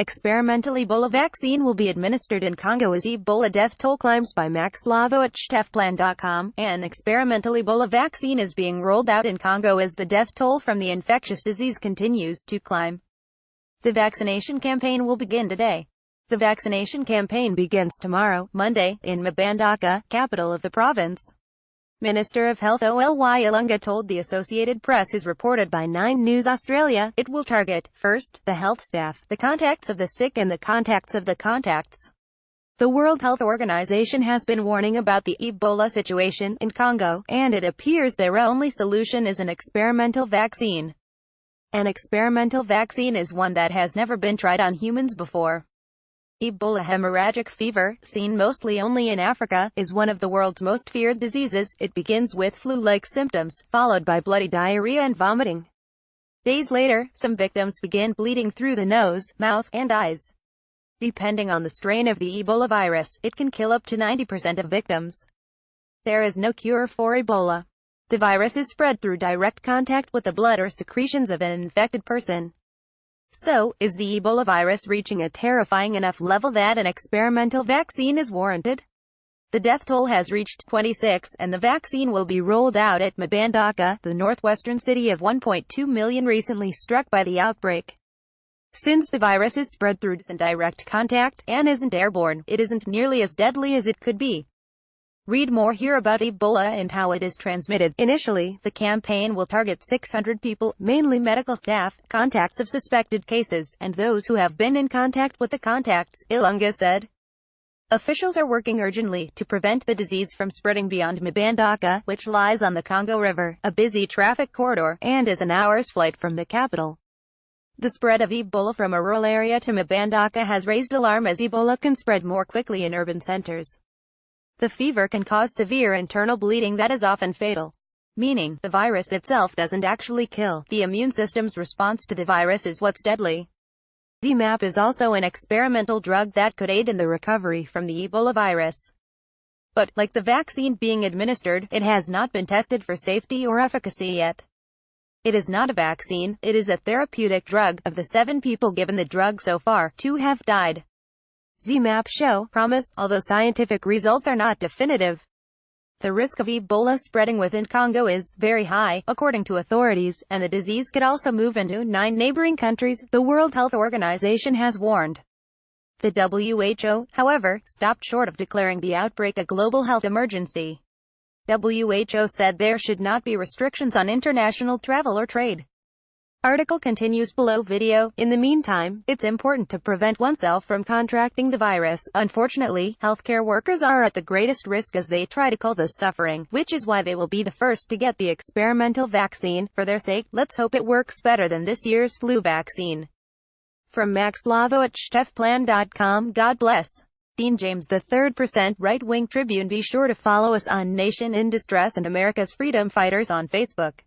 Experimental Ebola vaccine will be administered in Congo as Ebola death toll climbs by Max Slavo at STEFplan.com. An experimental Ebola vaccine is being rolled out in Congo as the death toll from the infectious disease continues to climb. The vaccination campaign will begin today. The vaccination campaign begins tomorrow, Monday, in Mbandaka, capital of the province. Minister of Health Oly Ilunga told the Associated Press, as reported by 9 News Australia, it will target, first, the health staff, the contacts of the sick and the contacts of the contacts. The World Health Organization has been warning about the Ebola situation in Congo, and it appears their only solution is an experimental vaccine. An experimental vaccine is one that has never been tried on humans before. Ebola hemorrhagic fever, seen mostly only in Africa, is one of the world's most feared diseases. It begins with flu-like symptoms, followed by bloody diarrhea and vomiting. Days later, some victims begin bleeding through the nose, mouth, and eyes. Depending on the strain of the Ebola virus, it can kill up to 90% of victims. There is no cure for Ebola. The virus is spread through direct contact with the blood or secretions of an infected person. So, is the Ebola virus reaching a terrifying enough level that an experimental vaccine is warranted? The death toll has reached 26, and the vaccine will be rolled out at Mbandaka, the northwestern city of 1.2 million recently struck by the outbreak. Since the virus is spread through direct contact, and isn't airborne, it isn't nearly as deadly as it could be. Read more here about Ebola and how it is transmitted. Initially, the campaign will target 600 people, mainly medical staff, contacts of suspected cases, and those who have been in contact with the contacts, Ilunga said. Officials are working urgently to prevent the disease from spreading beyond Mbandaka, which lies on the Congo River, a busy traffic corridor, and is an hour's flight from the capital. The spread of Ebola from a rural area to Mbandaka has raised alarm as Ebola can spread more quickly in urban centers. The fever can cause severe internal bleeding that is often fatal. Meaning, the virus itself doesn't actually kill. The immune system's response to the virus is what's deadly. ZMapp is also an experimental drug that could aid in the recovery from the Ebola virus. But, like the vaccine being administered, it has not been tested for safety or efficacy yet. It is not a vaccine, it is a therapeutic drug. Of the 7 people given the drug so far, 2 have died. ZMapp show promise, although scientific results are not definitive. The risk of Ebola spreading within Congo is very high, according to authorities, and the disease could also move into 9 neighboring countries, the World Health Organization has warned. The WHO, however, stopped short of declaring the outbreak a global health emergency. WHO said there should not be restrictions on international travel or trade. Article continues below video. In the meantime, it's important to prevent oneself from contracting the virus. Unfortunately, healthcare workers are at the greatest risk as they try to cull the suffering, which is why they will be the first to get the experimental vaccine. For their sake, let's hope it works better than this year's flu vaccine. From Max Slavo at STEFplan.com. God bless. Dean James III. Right Wing Tribune. Be sure to follow us on Nation in Distress and America's Freedom Fighters on Facebook.